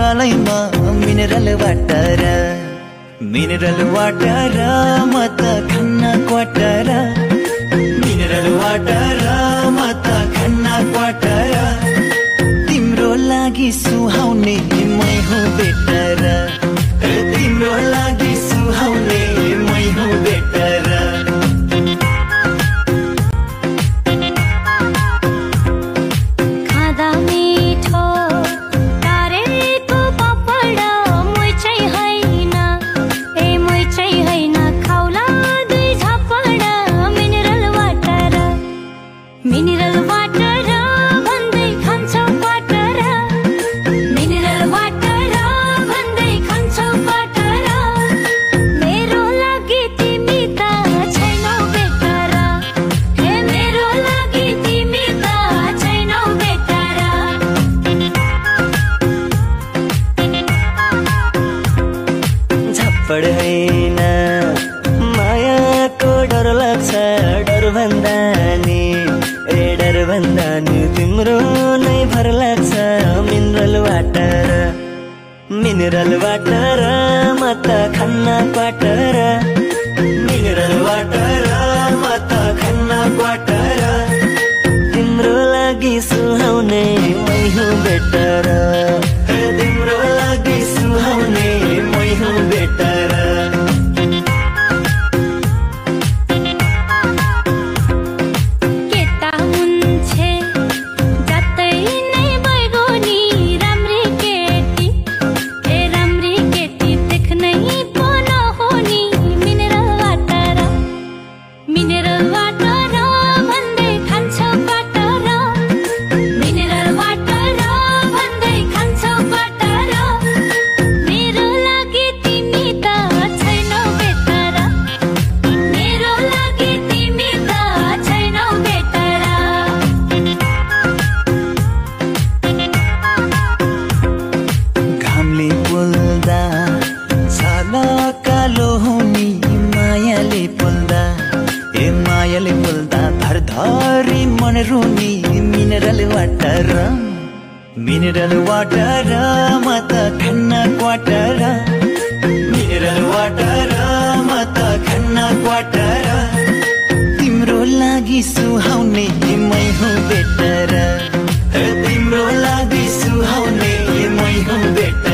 हिमालयमा mineral water म त Khanna quarter mineral water म त खन्ना क्वाटर तिम्रो लागि सुहाउने मै हुँ बेटर तिम्रो लागि सुहाउने मै हुँ बेटर पढ्दैन मायाको डर लाग्छ डर भन्दा नि तिम्रो नै भर लाग्छ मिनरल वाटर म त खन्ना क्वाटर मिनरल वाटर म त खन्ना क्वाटर तिम्रो लागि सुहाउने मै हुँ बेटर तिम्रो लागि सुहाउने मै हुँ बेटर मायाले बोल्दा धरधरी मन रुनी मिनरल वाटर म त खन्ना क्वाटर मिनरल वाटर म त खन्ना क्वाटर तिम्रो लागि सुहाउने मै हुँ बेटर तिम्रो लागि सुहाउने मै हुँ बेटर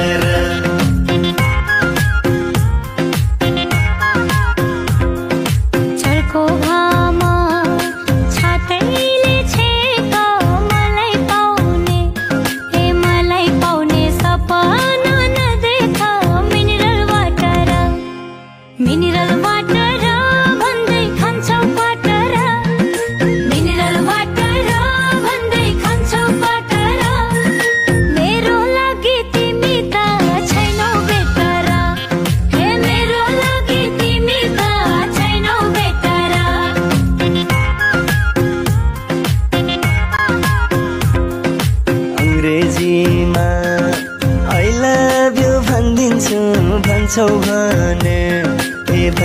अंग्रेजीमा I love you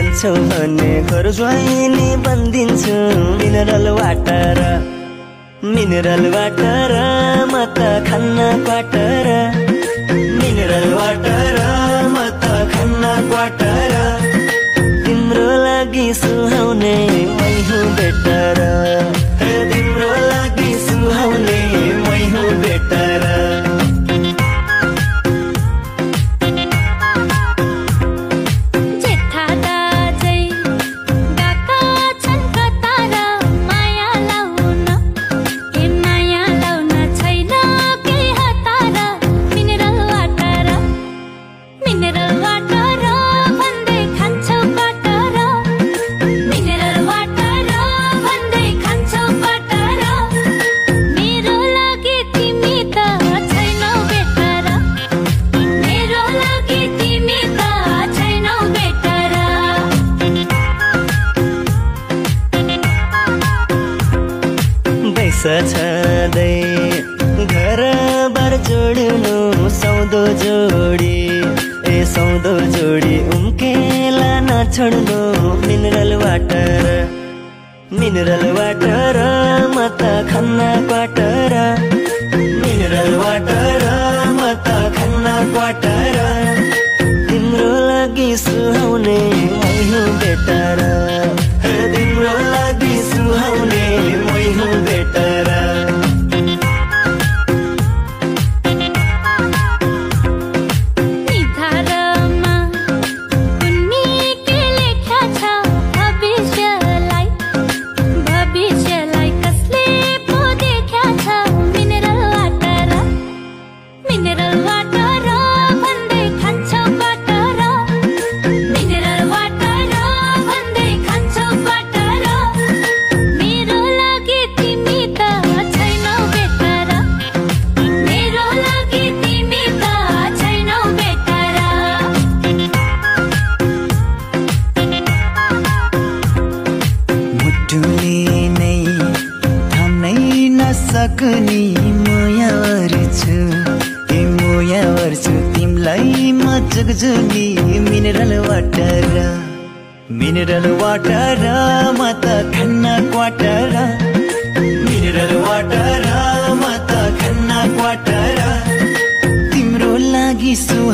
भन्छौ भने घर ज्वाइनी बन्दिन्छु मिनरल वाटर म त खन्ना क्वाटर मिनरल वाटर म त खन्ना क्वाटर तिम्रो लागि सुहाउने मै हुँ बेटर तिम्रो लागि सुहाउने मै हुँ बेटर छँदै घर बार जोड्नु सौदो जोडी उम्केला नछोड्नु मिनरल वाटर म त खन्ना क्वाटर मिनरल वाटर म त खन्ना क्वाटर नि मोयावर छु ए मोयावर छु तिमलाई म जग्छु नि मिनरल वाटर म त खन्ना क्वाटर मिनरल वाटर म त खन्ना क्वाटर तिम्रो लागि सु